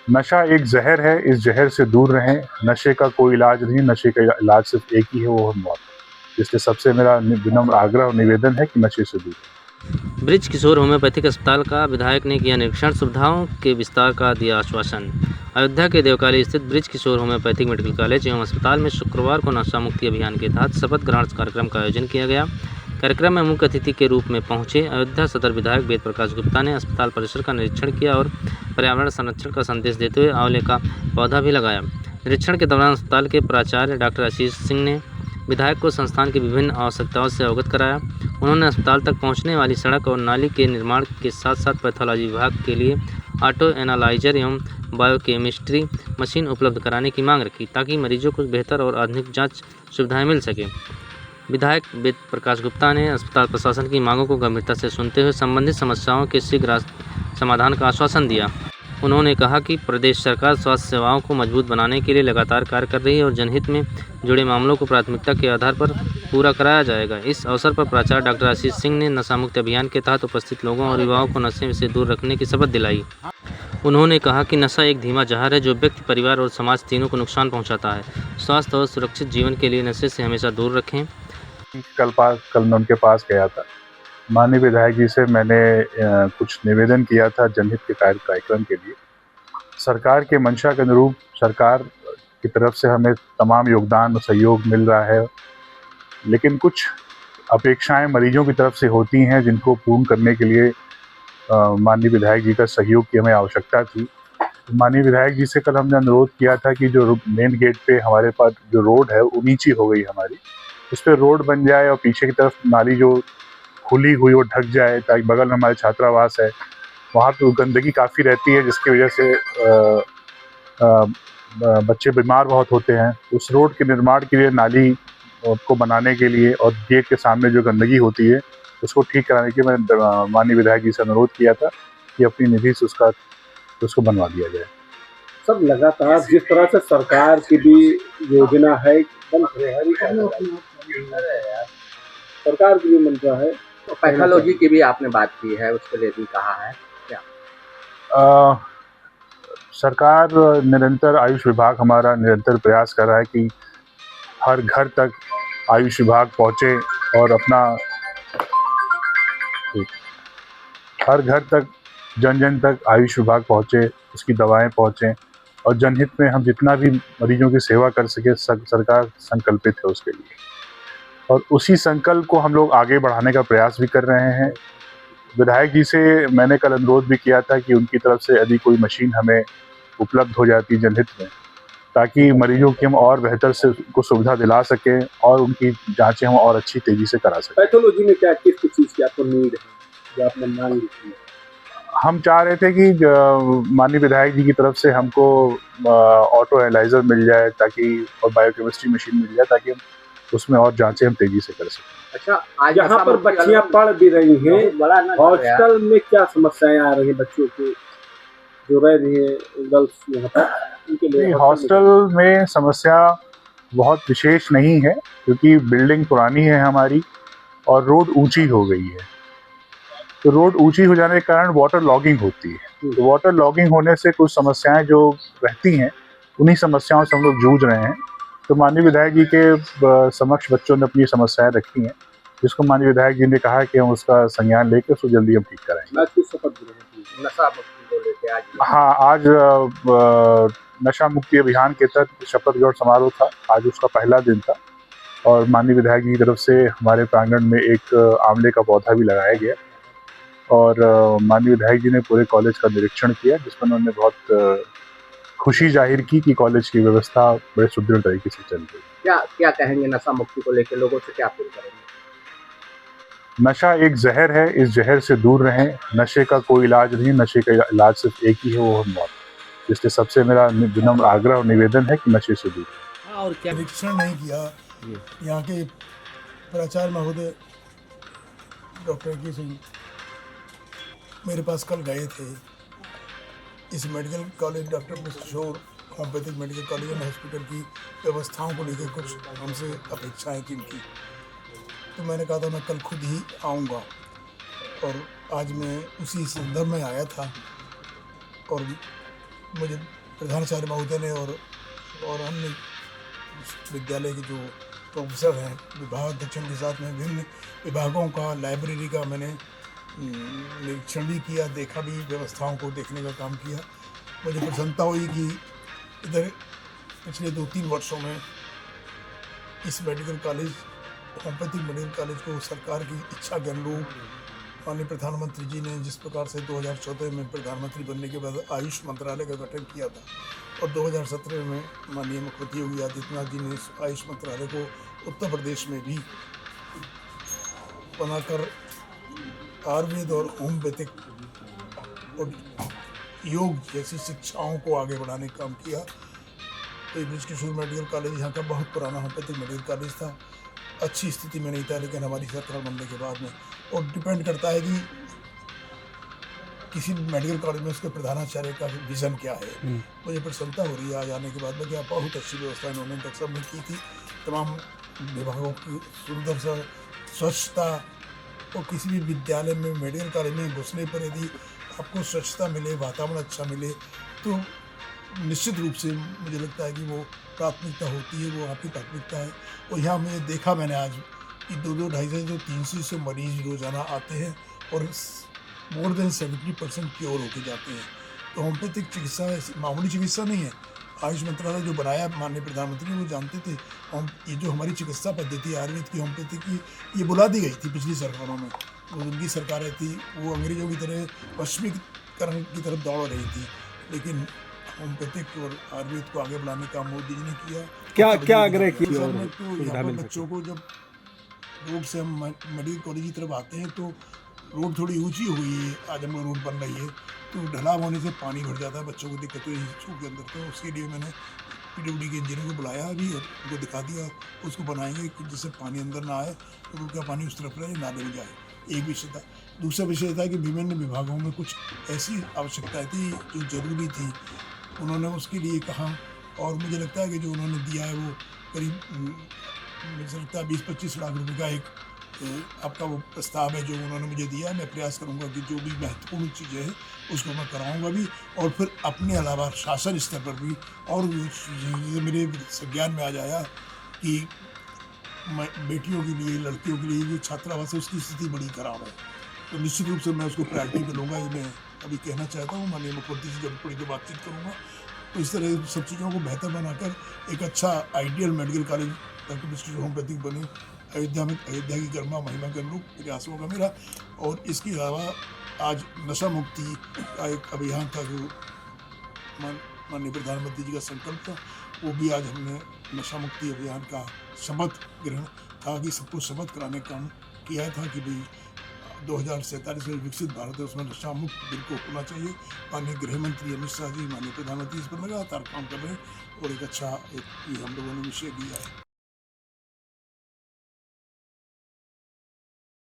नशा एक ज़हर है, इस ज़हर से दूर रहें। नशे का कोई इलाज नहीं, नशे का इलाज सिर्फ़ एक ही है, वो है मौत। इसलिए सबसे मेरा विनम्र आग्रह और निवेदन है कि नशे से दूर रहें। ब्रिज किशोर होम्योपैथिक अस्पताल का विधायक ने किया निरीक्षण, सुविधाओं के विस्तार का दिया आश्वासन। अयोध्या के देवकाली स्थित bridge Kishore homeopathic medical college एवं अस्पताल में शुक्रवार को नशा मुक्ति अभियान के तहत शपथ ग्रहण कार्यक्रम का आयोजन किया गया। कार्यक्रम में मुख्य अतिथि के रूप में पहुंचे अयोध्या सदर विधायक वेद प्रकाश गुप्ता ने अस्पताल परिसर का निरीक्षण किया और पर्यावरण संरक्षण का संदेश देते हुए आंवले का पौधा भी लगाया। निरीक्षण के दौरान अस्पताल के प्राचार्य डॉक्टर आशीष सिंह ने विधायक को संस्थान की विभिन्न आवश्यकताओं से अवगत कराया। उन्होंने अस्पताल तक पहुंचने वाली सड़क और नाली के निर्माण के साथ साथ पैथोलॉजी विभाग के लिए ऑटो एनालाइजर एवं बायोकेमिस्ट्री मशीन उपलब्ध कराने की मांग रखी, ताकि मरीजों को बेहतर और आधुनिक जांच सुविधाएं मिल सकें। विधायक वेद प्रकाश गुप्ता ने अस्पताल प्रशासन की मांगों को गंभीरता से सुनते हुए संबंधित समस्याओं के शीघ्र समाधान का आश्वासन दिया। उन्होंने कहा कि प्रदेश सरकार स्वास्थ्य सेवाओं को मजबूत बनाने के लिए लगातार कार्य कर रही है और जनहित में जुड़े मामलों को प्राथमिकता के आधार पर पूरा कराया जाएगा। इस अवसर पर प्राचार्य डॉक्टर आशीष सिंह ने नशा मुक्ति अभियान के तहत उपस्थित लोगों और युवाओं को नशे से दूर रखने की शपथ दिलाई। उन्होंने कहा कि नशा एक धीमा जहर है जो व्यक्ति, परिवार और समाज तीनों को नुकसान पहुंचाता है। स्वास्थ्य और सुरक्षित जीवन के लिए नशे से हमेशा दूर रखें। कल मैं उनके पास गया था। माननीय विधायक जी से मैंने कुछ निवेदन किया था जनहित के कार्यक्रम के लिए। सरकार के मंशा के अनुरूप सरकार की तरफ से हमें तमाम योगदान और सहयोग मिल रहा है, लेकिन कुछ अपेक्षाएं मरीजों की तरफ से होती हैं जिनको पूर्ण करने के लिए माननीय विधायक जी का सहयोग की हमें आवश्यकता थी। माननीय विधायक जी से कल हमने अनुरोध किया था कि जो मेन गेट पे हमारे पास जो रोड है वो नीची हो गई हमारी, उस पर रोड बन जाए और पीछे की तरफ नाली जो खुली हुई वो ढक जाए, ताकि बगल में हमारे छात्रावास है, वहाँ तो गंदगी काफ़ी रहती है जिसकी वजह से बच्चे बीमार बहुत होते हैं। उस रोड के निर्माण के लिए, नाली को बनाने के लिए और गेट के सामने जो गंदगी होती है उसको ठीक कराने के लिए मैंने माननीय विधायक जी से अनुरोध किया था कि अपनी निधि से उसको बनवा दिया जाए। सब लगातार जिस तरह से सरकार की भी योजना है सरकार की भी मंशा है, पैथोलॉजी की भी आपने बात की है, उसके लिए भी कहा है क्या? सरकार निरंतर, आयुष विभाग हमारा निरंतर प्रयास कर रहा है कि हर घर तक आयुष विभाग पहुँचे और हर घर तक जन जन तक आयुष विभाग पहुँचे, उसकी दवाएं पहुँचें और जनहित में हम जितना भी मरीजों की सेवा कर सके सरकार संकल्पित है उसके लिए, और उसी संकल्प को हम लोग आगे बढ़ाने का प्रयास भी कर रहे हैं। विधायक जी से मैंने कल अनुरोध भी किया था कि उनकी तरफ से यदि कोई मशीन हमें उपलब्ध हो जाती जनहित में, ताकि मरीजों की हम और बेहतर से उनको सुविधा दिला सकें और उनकी जांचें हम और अच्छी तेजी से करा सकें। पैथोलॉजी में क्या किस चीज़ की आपको नीड है जो आपने मांग की? हम चाह रहे थे कि माननीय विधायक जी की तरफ से हमको ऑटो एनालाइजर मिल जाए ताकि, और बायोकेमिस्ट्री मशीन मिल जाए ताकि हम उसमें और जांचें हम तेजी से कर सकें। अच्छा, आज यहाँ पर बच्चियाँ पढ़ भी रही हैं, हॉस्टल में क्या समस्याएं आ रही हैं बच्चों की जो रह रही है गर्ल्स यहाँ पर, उनके लिए? हॉस्टल में समस्या बहुत विशेष नहीं है क्योंकि बिल्डिंग पुरानी है हमारी और रोड ऊंची हो गई है, तो रोड ऊंची हो जाने के कारण वाटर लॉगिंग होती है। तो वाटर लॉगिंग होने से कुछ समस्याएं जो रहती हैं, उन्हीं समस्याओं से हम लोग जूझ रहे हैं। तो माननीय विधायक जी के समक्ष बच्चों ने अपनी समस्याएं रखी हैं, जिसको माननीय विधायक जी ने कहा कि हम उसका संज्ञान लेकर उसको जल्दी हम ठीक कराएंगे। हाँ, आज नशा मुक्ति अभियान के तहत शपथ ग्रहण समारोह था, आज उसका पहला दिन था और माननीय विधायक जी की तरफ से हमारे प्रांगण में एक आंवले का पौधा भी लगाया गया और माननीय विधायक जी ने पूरे कॉलेज का निरीक्षण किया, जिसमें उन्होंने बहुत खुशी जाहिर की कि कॉलेज की व्यवस्था बड़े सुदृढ़ तरीके से चल रही है। क्या कहेंगे नशा मुक्ति को लेकर, लोगों से क्या अपील करेंगे? नशा एक जहर है, इस जहर से दूर रहें। नशे का कोई इलाज नहीं, नशे का इलाज सिर्फ एक ही है, वो है मौत। इसलिए सबसे मेरा विनम्र आग्रह और निवेदन है कि नशे से दूर रहें। और क्या निरीक्षण नहीं किया, यहाँ के प्राचार्य महोदय डॉक्टर की सिंह मेरे पास कल गए थे। इस medical college doctor Kishore homeopathic medical college and hospital की व्यवस्थाओं को लेकर कुछ हमसे अपेक्षाएं की थी, तो मैंने कहा था मैं कल खुद ही आऊँगा और आज मैं उसी संदर्भ में आया था और मुझे प्रधानाचार्य महोदय ने और अन्य विद्यालय के जो प्रोफेसर हैं, विभाग अध्यक्षों के साथ में विभिन्न विभागों का, लाइब्रेरी का मैंने निरीक्षण भी किया, देखा भी, व्यवस्थाओं को देखने का काम किया। मुझे प्रसन्नता हुई कि इधर पिछले 2-3 वर्षों में इस medical college, homeopathic medical college को सरकार की इच्छा के अनुरूप माननीय प्रधानमंत्री जी ने जिस प्रकार से 2014 में प्रधानमंत्री बनने के बाद आयुष मंत्रालय का गठन किया था और 2017 में माननीय मुख्यमंत्री योगी आदित्यनाथ जी ने इस आयुष मंत्रालय को उत्तर प्रदेश में भी बनाकर आयुर्वेद और होम्योपैथिक और योग जैसी शिक्षाओं को आगे बढ़ाने का काम किया। तो ब्रिज किशोर मेडिकल कॉलेज यहाँ का बहुत पुराना होम्योपैथिक मेडिकल कॉलेज था, अच्छी स्थिति में नहीं था, लेकिन हमारी सरकार बनने के बाद में, और डिपेंड करता है कि किसी भी मेडिकल कॉलेज में उसके प्रधानाचार्य का विज़न क्या है। मुझे प्रसन्नता हो रही है आज आने के बाद में कि बहुत अच्छी व्यवस्था इन्होंने तक में की थी। तमाम विभागों की सुंदर सा स्वच्छता, और किसी भी विद्यालय में, मेडिकल कॉलेज में घुसने पर यदि आपको स्वच्छता मिले, वातावरण अच्छा मिले, तो निश्चित रूप से मुझे लगता है कि वो प्राथमिकता होती है, वो आपकी प्राथमिकता है। और यहाँ मैंने देखा आज कि 200, 250, 300 मरीज रोज़ाना आते हैं और मोर देन 70% क्योर होके जाते हैं। तो होम्योपैथिक चिकित्सा ऐसी मामूली चिकित्सा नहीं है। आयुष मंत्रालय जो बनाया माननीय प्रधानमंत्री वो जानते थे, हम ये जो हमारी चिकित्सा पद्धति आयुर्वेद की, होम्योपैथिक की, ये बुला दी गई थी पिछली सरकारों में। वो उनकी सरकारें थी, वो अंग्रेजों की तरह पश्चिमीकरण की तरफ दौड़ रही थी, लेकिन होम्योपैथिक और आयुर्वेद को आगे बढ़ाने का मोदी जी ने किया। क्या आग्रह किया? तो यहाँ पर बच्चों को जब रोड से हम मेडिकल कॉलेज की तरफ आते हैं तो रोड थोड़ी ऊंची हुई है, आजमगढ़ रोड बन रही है, तो ढलाव होने से पानी भर जाता है, बच्चों को दिक्कत हुई स्कूल के अंदर। तो उसके लिए मैंने PWD के इंजीनियर को बुलाया अभी और उनको दिखा दिया, उसको बनाएंगे कि जिससे पानी अंदर ना आए, तो रोड का पानी उस तरफ रहे, नाले में जाए। एक विषय था। दूसरा विषय था कि विभिन्न विभागों में कुछ ऐसी आवश्यकताएँ थी जो ज़रूरी थी, उन्होंने उसके लिए कहा, और मुझे लगता है कि जो उन्होंने दिया है वो करीब मुझे लगता है 20-25 लाख रुपए का एक आपका वो प्रस्ताव है जो उन्होंने मुझे दिया। मैं प्रयास करूंगा कि जो भी महत्वपूर्ण चीज़ें हैं उसको मैं कराऊंगा भी, और फिर अपने अलावा शासन स्तर पर भी, और मेरे संज्ञान में आ जाया कि बेटियों के लिए, लड़कियों के लिए जो छात्रावास है उसकी स्थिति बड़ी खराब है, तो निश्चित रूप से मैं उसको प्रायोरिटी पर लूँगा। ये मैं अभी कहना चाहता हूँ, माननीय मुख्यमंत्री से जब थोड़ी देर बातचीत करूँगा, तो इस तरह सब चीज़ों को बेहतर बनाकर एक अच्छा ideal medical college doctor Brij Kishore homeopathic बने अयोध्या में। अयोध्या की गरिमा महिमा के अनुरूप प्रयास होगा मेरा। और इसके अलावा आज नशा मुक्ति का एक अभियान था जो माननीय प्रधानमंत्री जी का संकल्प था, वो भी आज हमने नशा मुक्ति अभियान का शपथ ग्रहण था कि सबको शपथ कराने का काम किया था कि भाई 2047 में विकसित भारत है, उसमें नशा मुक्त बिल्कुल होना चाहिए। माननीय गृह मंत्री अमित शाह जी, माननीय प्रधानमंत्री इस पर लगातार काम कर रहे हैं, और एक अच्छा हम लोगों ने विषय दिया है।